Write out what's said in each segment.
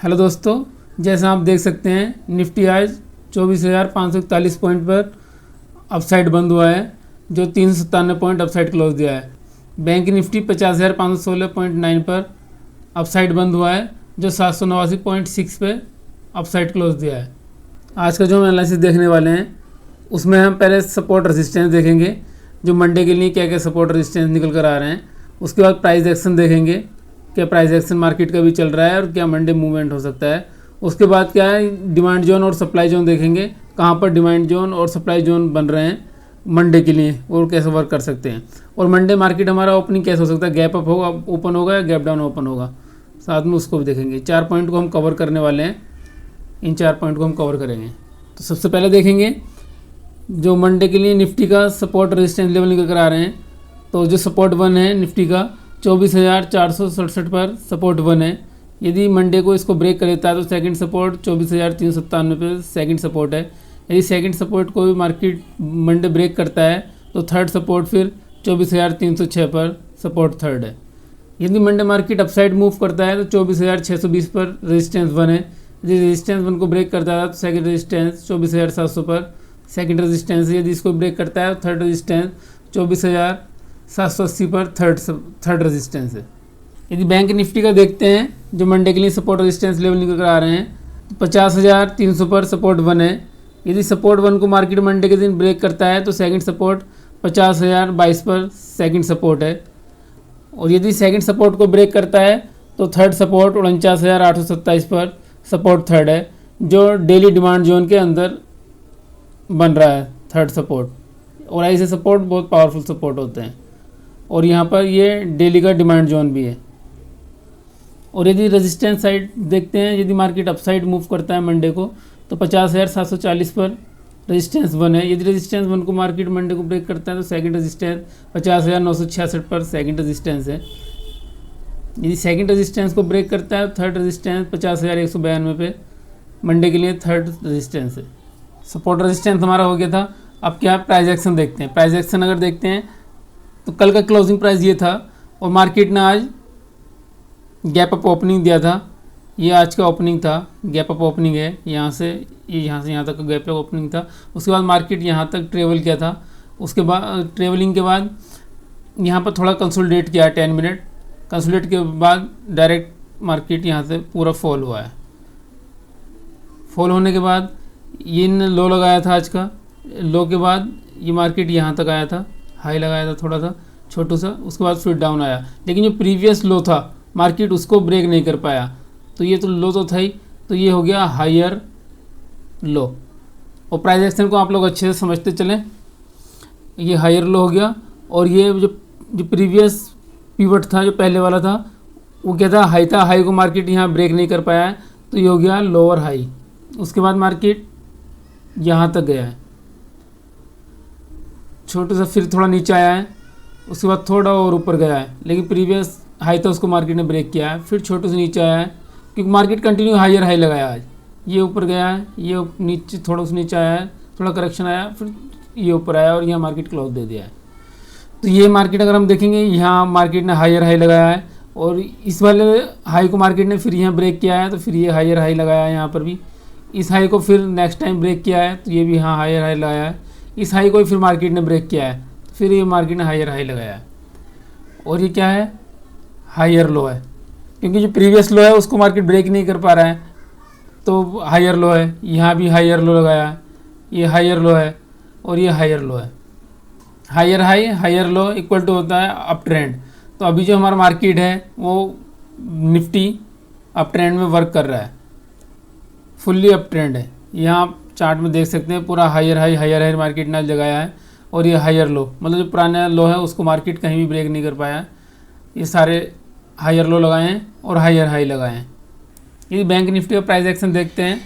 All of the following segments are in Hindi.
हेलो दोस्तों, जैसा आप देख सकते हैं निफ्टी आज 24,541 पॉइंट पर अपसाइड बंद हुआ है, जो 397 पॉइंट अपसाइड क्लोज दिया है। बैंक निफ्टी 50,516.9 पर अपसाइड बंद हुआ है, जो 789.6 पे अपसाइड क्लोज दिया है। आज का जो हम एनालिसिस देखने वाले हैं उसमें हम पहले सपोर्ट रेजिस्टेंस देखेंगे, जो मंडे के लिए क्या क्या सपोर्ट रेजिस्टेंस निकल कर आ रहे हैं। उसके बाद प्राइस एक्शन देखेंगे, क्या प्राइस एक्शन मार्केट का भी चल रहा है और क्या मंडे मूवमेंट हो सकता है। उसके बाद क्या है, डिमांड जोन और सप्लाई जोन देखेंगे, कहाँ पर डिमांड जोन और सप्लाई जोन बन रहे हैं मंडे के लिए और कैसे वर्क कर सकते हैं। और मंडे मार्केट हमारा ओपनिंग कैसे हो सकता है, गैप अप होगा, ओपन होगा या गैप डाउन ओपन होगा, साथ में उसको भी देखेंगे। 4 पॉइंट को हम कवर करने वाले हैं, इन 4 पॉइंट को हम कवर करेंगे। तो सबसे पहले देखेंगे जो मंडे के लिए निफ्टी का सपोर्ट रेजिस्टेंस लेवल निकल कर आ रहे हैं। तो जो सपोर्ट 1 है निफ्टी का 24,467 पर सपोर्ट 1 है। यदि मंडे को इसको ब्रेक कर देता है तो सेकंड सपोर्ट 24,397 पे सेकंड सपोर्ट है। यदि सेकंड सपोर्ट को भी मार्केट मंडे ब्रेक करता है तो थर्ड सपोर्ट फिर 24,306 पर सपोर्ट थर्ड है। यदि मंडे मार्केट अपसाइड मूव करता है तो 24,620 पर रेजिस्टेंस 1 है। यदि रेजिस्टेंस 1 को ब्रेक करता है तो सेकंड रेजिस्टेंस 24,700 पर सेकंड रेजिस्टेंस है। यदि इसको ब्रेक करता है तो थर्ड रेजिस्टेंस 24,780 पर थर्ड रेजिस्टेंस है। यदि बैंक निफ्टी का देखते हैं जो मंडे के लिए सपोर्ट रेजिस्टेंस लेवल निकल कर आ रहे हैं, तो 50,300 पर सपोर्ट 1 है। यदि सपोर्ट 1 को मार्केट मंडे के दिन ब्रेक करता है तो सेकंड सपोर्ट 50,022 पर सेकंड सपोर्ट है। और यदि सेकंड सपोर्ट को ब्रेक करता है तो थर्ड सपोर्ट 49,827 पर सपोर्ट थर्ड है, जो डेली डिमांड जोन के अंदर बन रहा है थर्ड सपोर्ट। और ऐसे सपोर्ट बहुत पावरफुल सपोर्ट होते हैं और यहाँ पर ये डेली का डिमांड जोन भी है। और यदि रेजिस्टेंस साइड देखते हैं, यदि मार्केट अपसाइड मूव करता है मंडे को तो 50,740 पर रेजिस्टेंस 1 है। यदि रेजिस्टेंस 1 को मार्केट मंडे को ब्रेक करता है तो सेकंड रेजिस्टेंस 50,966 पर सेकंड रेजिस्टेंस है। यदि सेकंड रेजिस्टेंस को ब्रेक करता है तो थर्ड रेजिस्टेंस 50,192 पे मंडे के लिए थर्ड रेजिस्टेंस है। सपोर्ट रेजिस्टेंस हमारा हो गया था। अब क्या प्राइस एक्शन देखते हैं। प्राइस एक्शन अगर देखते हैं तो कल का क्लोजिंग प्राइस ये था और मार्केट ने आज गैप अप ओपनिंग दिया था। ये आज का ओपनिंग था, गैप अप ओपनिंग है। यहाँ से यहाँ तक का गैप अप ओपनिंग था। उसके बाद मार्केट यहाँ तक ट्रेवल किया था। उसके बाद ट्रेवलिंग के बाद यहाँ पर थोड़ा कंसोलिडेट किया 10 मिनट। कंसोलिडेट के बाद डायरेक्ट मार्केट यहाँ से पूरा फॉल हुआ है। फॉल होने के बाद ये लो लगाया था आज का। लो के बाद ये मार्केट यहाँ तक आया था, हाई लगाया था थोड़ा सा छोटू सा, उसके बाद फिर डाउन आया। लेकिन जो प्रीवियस लो था मार्केट उसको ब्रेक नहीं कर पाया। तो ये तो लो तो था ही, तो ये हो गया हायर लो। और प्राइस एक्शन को आप लोग अच्छे से समझते चलें, ये हायर लो हो गया। और ये जो प्रीवियस पिवट था, जो पहले वाला था, वो क्या था, हाई था। हाई को मार्केट यहाँ ब्रेक नहीं कर पाया है तो ये हो गया लोअर हाई। उसके बाद मार्केट यहाँ तक गया है, छोटे सा फिर थोड़ा नीचे आया है, उसके बाद थोड़ा और ऊपर गया है। लेकिन प्रीवियस हाई था उसको मार्केट ने ब्रेक किया है, फिर छोटे से नीचे आया है क्योंकि मार्केट कंटिन्यू हायर हाई लगाया आज। ये ऊपर गया है, ये नीचे थोड़ा सा नीचे आया है, थोड़ा करेक्शन आया, फिर ये ऊपर आया और यहाँ मार्केट क्लोज दे दिया है। तो ये मार्केट अगर हम देखेंगे, यहाँ मार्केट ने हायर हाई लगाया है और इस वाले हाई को मार्केट ने फिर यहाँ ब्रेक किया है, तो फिर ये हायर हाई लगाया है। यहाँ पर भी इस हाई को फिर नेक्स्ट टाइम ब्रेक किया है तो ये भी यहाँ हायर हाई लगाया है। इस हाई को फिर मार्केट ने ब्रेक किया है, फिर ये मार्केट ने हायर हाई लगाया है। और ये क्या है, हायर लो है, क्योंकि जो प्रीवियस लो है उसको मार्केट ब्रेक नहीं कर पा रहा है तो हायर लो है। यहाँ भी हायर लो लगाया है, ये हायर लो है और ये हायर लो है। Higher high higher low equal to होता है अप ट्रेंड। तो अभी जो हमारा मार्केट है वो निफ्टी अप ट्रेंड में वर्क कर रहा है, फुल्ली अप ट्रेंड है। यहाँ चार्ट में देख सकते हैं पूरा हायर हाई मार्केट ने लगाया है। और ये हायर लो, मतलब जो पुराना लो है उसको मार्केट कहीं भी ब्रेक नहीं कर पाया। ये सारे हायर लो लगाए हैं और हायर हाई लगाए हैं। यदि बैंक निफ्टी का प्राइस एक्शन देखते हैं,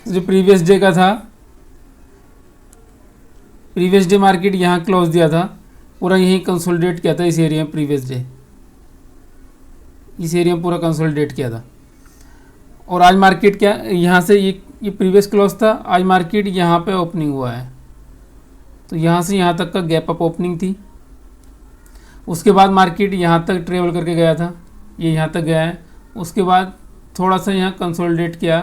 जो प्रीवियस डे का था, प्रीवियस डे मार्केट यहाँ क्लोज दिया था, पूरा यहीं कंसोलिडेट किया था इस एरिया में। प्रीवियस डे इस एरिया में पूरा कंसोलिडेट किया था। और आज मार्केट क्या, यहाँ से ये प्रीवियस क्लोज था, आज मार्केट यहाँ पे ओपनिंग हुआ है। तो यहाँ से यहाँ तक का गैप अप ओपनिंग थी। उसके बाद मार्केट यहाँ तक ट्रेवल करके गया था, ये यहाँ तक गया है। उसके बाद थोड़ा सा यहाँ कंसोलिडेट किया,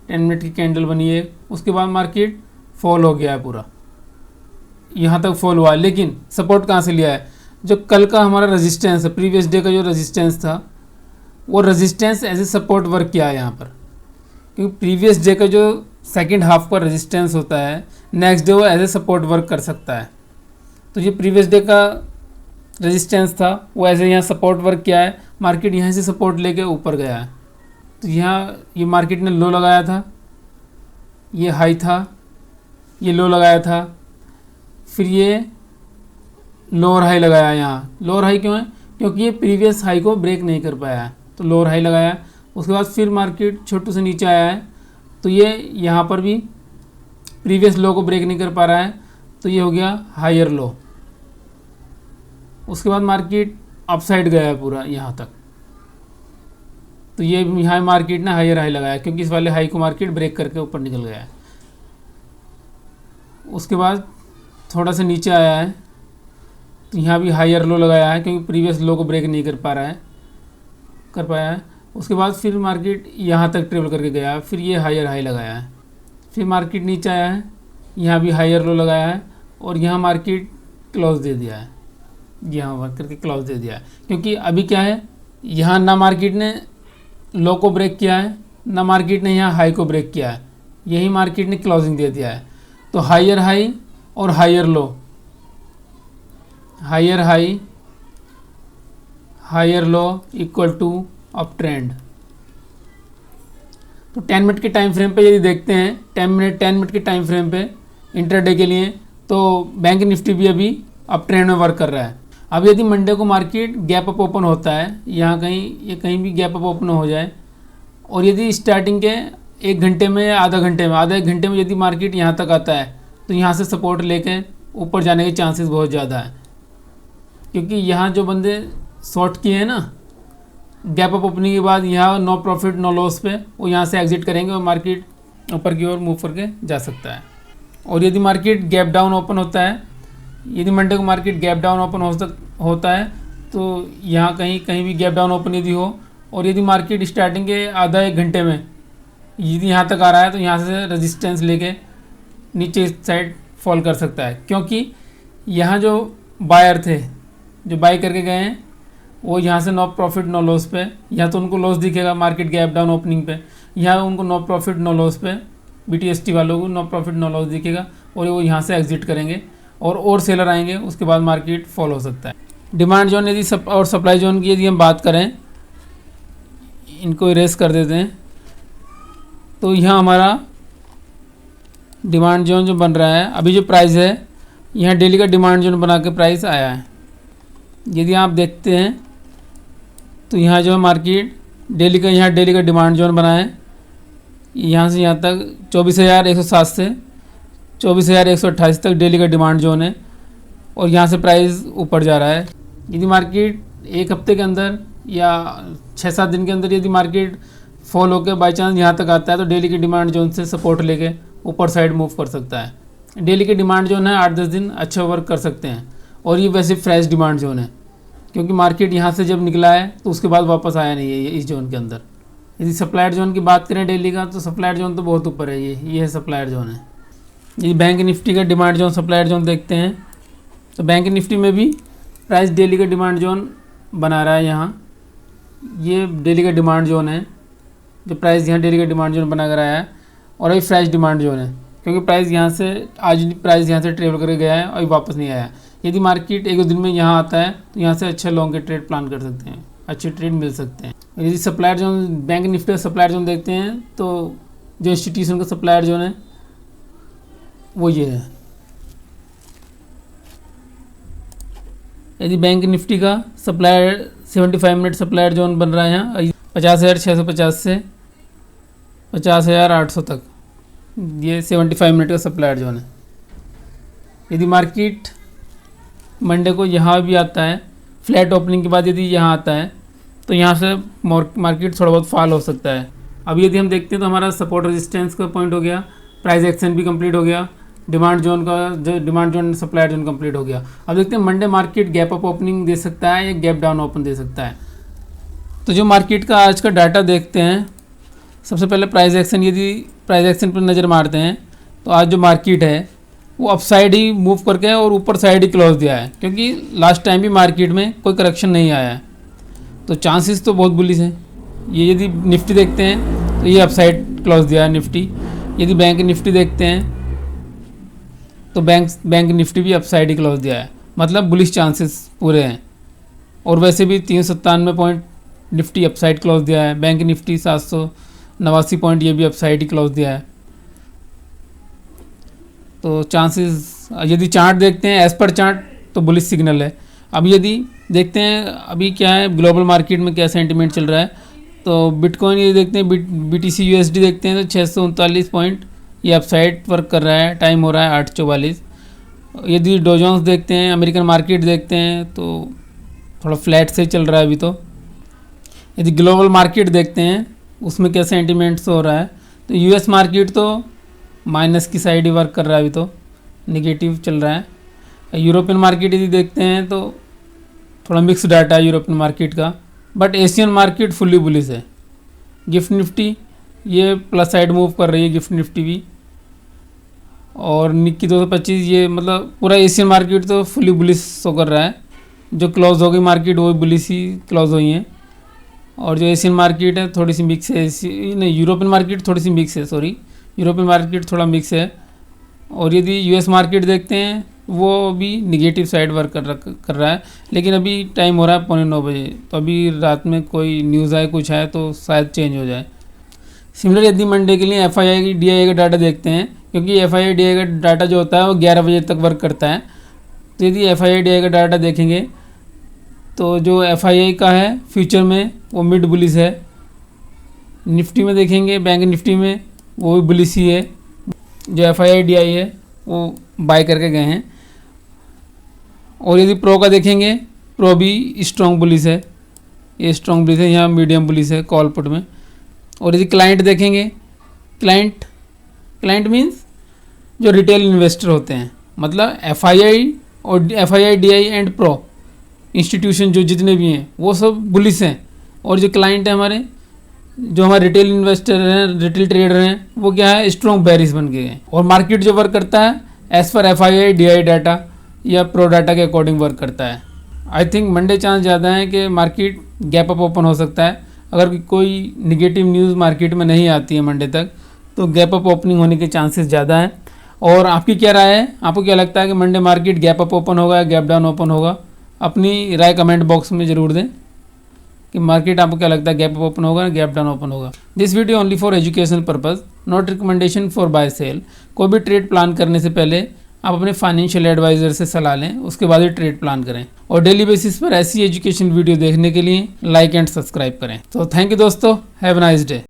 10 मिनट की कैंडल बनी है, उसके बाद मार्केट फॉल हो गया है पूरा, यहाँ तक फॉल हुआ है। लेकिन सपोर्ट कहाँ से लिया है, जो कल का हमारा रेजिस्टेंस है, प्रीवियस डे का जो रेजिस्टेंस था, वो resistance as a support work किया है यहाँ पर, क्योंकि प्रीवियस डे का जो सेकंड हाफ का रेजिस्टेंस होता है, नेक्स्ट डे वो एज ए सपोर्ट वर्क कर सकता है। तो ये प्रीवियस डे का रेजिस्टेंस था, वो ऐसे यहाँ सपोर्ट वर्क किया है, मार्केट यहाँ से सपोर्ट लेके ऊपर गया है। तो यहाँ ये मार्केट ने लो लगाया था, ये हाई था, ये लो लगाया था, फिर ये लोअर हाई लगाया है। यहाँ लोअर हाई क्यों है, क्योंकि ये प्रीवियस हाई को ब्रेक नहीं कर पाया है, तो लोअर हाई लगाया। उसके बाद फिर मार्केट छोटू से नीचे आया है, तो ये यहाँ पर भी प्रीवियस लो को ब्रेक नहीं कर पा रहा है, तो ये हो गया हायर लो। उसके बाद मार्केट अपसाइड गया है पूरा यहाँ तक, तो ये यहाँ मार्केट ने हायर हाई लगाया, क्योंकि इस वाले हाई को मार्केट ब्रेक करके ऊपर निकल गया है। उसके बाद थोड़ा सा नीचे आया है, तो यहाँ भी हायर लो लगाया है, क्योंकि प्रीवियस लो को ब्रेक नहीं कर पाया है। उसके बाद फिर मार्केट यहाँ तक ट्रेवल करके गया, फिर ये हायर हाई लगाया है, फिर मार्केट नीचे आया है, यहाँ भी हायर लो लगाया है, और यहाँ मार्केट क्लोज दे दिया है, यहाँ वर्क करके क्लोज दे दिया है। क्योंकि अभी क्या है, यहाँ ना मार्केट ने लो को ब्रेक किया है, ना मार्केट ने यहाँ हाई को ब्रेक किया है, यही मार्केट ने क्लोजिंग दे दिया है। तो हायर हाई और higher low, higher high higher low equal to up trend. तो 10 मिनट के टाइम फ्रेम पे यदि देखते हैं, 10 मिनट के टाइम फ्रेम पे इंट्राडे के लिए, तो बैंक निफ्टी भी अभी अप ट्रेंड में वर्क कर रहा है। अब यदि मंडे को मार्केट गैप अप ओपन होता है, यहाँ कहीं भी गैप अप ओपन हो जाए, और यदि स्टार्टिंग के 1 घंटे में या आधा एक घंटे में यदि मार्केट यहाँ तक आता है, तो यहाँ से सपोर्ट लेके ऊपर जाने के चांसेस बहुत ज़्यादा है। क्योंकि यहाँ जो बंदे शॉर्ट किए हैं ना, गैप अप ओपनिंग के बाद यहाँ नो प्रॉफिट नो लॉस पे वो यहाँ से एग्जिट करेंगे और मार्केट ऊपर की ओर मूव करके जा सकता है। और यदि मार्केट गैप डाउन ओपन होता है, यदि मंडे को मार्केट गैप डाउन ओपन होता है, तो यहाँ कहीं भी गैप डाउन ओपन यदि हो, और यदि मार्केट स्टार्टिंग के आधा 1 घंटे में यदि यहाँ तक आ रहा है, तो यहाँ से रेजिस्टेंस लेके नीचे साइड फॉल कर सकता है। क्योंकि यहाँ जो बायर थे, जो बाई करके गए हैं, वो यहाँ से नो प्रॉफिट नो लॉस पे, यहाँ तो उनको लॉस दिखेगा मार्केट गैप डाउन ओपनिंग पे, यहाँ उनको नो प्रॉफिट नो लॉस पे, BTST वालों को नो प्रॉफिट नो लॉस दिखेगा, और वो यहाँ से एग्जिट करेंगे और सेलर आएंगे, उसके बाद मार्केट फॉल हो सकता है। डिमांड जोन यदि और सप्लाई जोन की यदि हम बात करें, इनको इरेज कर देते हैं, तो यहाँ हमारा डिमांड जोन जो बन रहा है, अभी जो प्राइस है, यहाँ डेली का डिमांड जोन बना के प्राइस आया है। यदि आप देखते हैं तो यहाँ जो है मार्केट डेली का डिमांड जोन बना है, यहाँ से यहाँ तक 24,107 से 24,128 तक डेली का डिमांड जोन है, और यहाँ से प्राइस ऊपर जा रहा है। यदि मार्केट 1 हफ्ते के अंदर या 6-7 दिन के अंदर यदि मार्केट फॉल होकर बाई चांस यहाँ तक आता है, तो डेली के डिमांड जोन से सपोर्ट लेके ऊपर साइड मूव कर सकता है। डेली के डिमांड जोन है 8-10 दिन अच्छा वर्क कर सकते हैं, और ये वैसे फ्रेश डिमांड जोन है, क्योंकि मार्केट यहाँ से जब निकला है तो उसके बाद वापस आया नहीं है इस जोन के अंदर। यदि सप्लायर जोन की बात करें डेली का, तो सप्लायर जोन तो बहुत ऊपर है, ये है सप्लायर जोन है। यदि बैंक निफ्टी का डिमांड जोन सप्लायर जोन देखते हैं, तो बैंक निफ्टी में भी प्राइस डेली का डिमांड जोन बना रहा है। यहाँ ये डेली का डिमांड जोन है, जो प्राइस यहाँ डेली का डिमांड जोन बना कर आया है, और अभी फ्रेश डिमांड जोन है, क्योंकि प्राइस यहाँ से प्राइस यहाँ से ट्रेवल करके गया है और वापस नहीं आया। यदि मार्केट 1-2 दिन में यहाँ आता है, तो यहाँ से अच्छे लॉन्ग के ट्रेड प्लान कर सकते हैं, अच्छे ट्रेड मिल सकते हैं। यदि सप्लायर जोन बैंक निफ्टी का सप्लायर जोन देखते हैं, तो जो इंस्टीट्यूशन का सप्लायर जोन है वो ये है। यदि बैंक निफ्टी का सप्लायर 75 मिनट सप्लायर जोन बन रहा है यहाँ 50,650 से 50,800 तक, ये 75 मिनट का सप्लायर जोन है। यदि मार्केट मंडे को यहाँ भी आता है, फ्लैट ओपनिंग के बाद यदि यहाँ आता है, तो यहाँ से मार्केट थोड़ा बहुत फॉल हो सकता है। अब यदि हम देखते हैं तो हमारा सपोर्ट रेजिस्टेंस का पॉइंट हो गया, प्राइस एक्शन भी कंप्लीट हो गया, डिमांड जोन का जो demand zone supplier zone complete हो गया। अब देखते हैं Monday market gap up opening दे सकता है या गैप डाउन ओपन दे सकता है। तो जो मार्केट का आज का डाटा देखते हैं, सबसे पहले प्राइस एक्शन, यदि प्राइस एक्शन पर नज़र मारते हैं तो आज जो मार्केट है वो अपसाइड ही मूव करके और ऊपर साइड ही क्लोज दिया है, क्योंकि लास्ट टाइम भी मार्केट में कोई करेक्शन नहीं आया है, तो चांसेस तो बहुत बुलिश हैं। ये यदि निफ्टी देखते हैं तो ये अपसाइड क्लोज दिया है निफ्टी। यदि बैंक निफ्टी देखते हैं तो बैंक निफ्टी भी अपसाइड ही क्लोज दिया है, मतलब बुलिश चांसेस पूरे हैं। और वैसे भी 397 पॉइंट निफ्टी अपसाइड क्लोज दिया है, बैंक निफ्टी 789 पॉइंट ये भी अपसाइड ही क्लोज दिया है। तो चांसेस, यदि चार्ट देखते हैं एज पर चार्ट तो बुलिश सिग्नल है। अब यदि देखते हैं अभी क्या है ग्लोबल मार्केट में क्या सेंटिमेंट चल रहा है, तो बिटकॉइन ये देखते हैं, BTC USD देखते हैं तो 639 पॉइंट ये अपसाइड वर्क कर रहा है, टाइम हो रहा है 8:44। यदि डो जोन्स देखते हैं, अमेरिकन मार्केट देखते हैं तो थोड़ा फ्लैट से चल रहा है अभी। तो यदि ग्लोबल मार्केट देखते हैं उसमें क्या सेंटिमेंट्स हो रहा है, तो US मार्केट तो माइनस की साइड ही वर्क कर रहा है, अभी तो नेगेटिव चल रहा है। यूरोपियन मार्केट यदि देखते हैं तो थोड़ा मिक्स डाटा है यूरोपियन मार्केट का, but Asian market fully bullish है। गिफ्ट निफ्टी ये प्लस साइड मूव कर रही है, गिफ्ट निफ्टी भी, और निक्की 225 ये, मतलब पूरा एशियन मार्केट तो फुल्ली बुलिश शो कर रहा है। जो क्लोज हो गई मार्केट वो बुलिश ही क्लोज हुई हैं, और जो एशियन मार्केट है थोड़ी सी मिक्स है, नहीं यूरोपियन मार्केट थोड़ी सी मिक्स है, सॉरी यूरोपियन मार्केट थोड़ा मिक्स है। और यदि US मार्केट देखते हैं वो भी निगेटिव साइड वर्क कर रहा है, लेकिन अभी टाइम हो रहा है 9:15 बजे, तो अभी रात में कोई न्यूज़ आए कुछ आए तो शायद चेंज हो जाए। सिमिलर यदि मंडे के लिए FII DII का डाटा देखते हैं, क्योंकि FII DII का डाटा जो होता है वो 11 बजे तक वर्क करता है, तो यदि FII DII का डाटा देखेंगे तो जो FII का है फ्यूचर में वो मिड बुलिश है। निफ्टी में देखेंगे, बैंक निफ्टी में वो भी बुलिश ही है। जो FII DII है वो बाय करके गए हैं। और यदि प्रो का देखेंगे, प्रो भी स्ट्रॉन्ग बुलिश है, ये स्ट्रॉन्ग बुलिश है, यहाँ मीडियम बुलिश है कॉल पुट में। और यदि क्लाइंट देखेंगे, क्लाइंट मीन्स जो रिटेल इन्वेस्टर होते हैं, मतलब FII DII and pro institution जो जितने भी हैं वो सब बुलिश हैं। और जो क्लाइंट है हमारे, जो हमारे रिटेल इन्वेस्टर हैं, रिटेल ट्रेडर हैं, वो क्या है स्ट्रॉन्ग बेरिश बन गए हैं। और मार्केट जो वर्क करता है as per FII DII data या प्रो डाटा के अकॉर्डिंग वर्क करता है। आई थिंक मंडे चांस ज़्यादा है कि मार्केट गैप अप ओपन हो सकता है। अगर कोई निगेटिव न्यूज़ मार्केट में नहीं आती है मंडे तक, तो गैप अप ओपनिंग होने के चांसेस ज़्यादा हैं। और आपकी क्या राय है, आपको क्या लगता है कि Monday market gap up open होगा या गैप डाउन ओपन होगा? अपनी राय कमेंट बॉक्स में ज़रूर दें कि मार्केट आपको क्या लगता है, गैप अप ओपन होगा या गैप डाउन ओपन होगा। This video only for educational purpose, not recommendation for buy sell. कोई भी ट्रेड प्लान करने से पहले आप अपने फाइनेंशियल एडवाइजर से सलाह लें, उसके बाद ही ट्रेड प्लान करें। और डेली बेसिस पर ऐसी एजुकेशन वीडियो देखने के लिए लाइक एंड सब्सक्राइब करें। तो थैंक यू दोस्तों, हैव अ नाइस डे।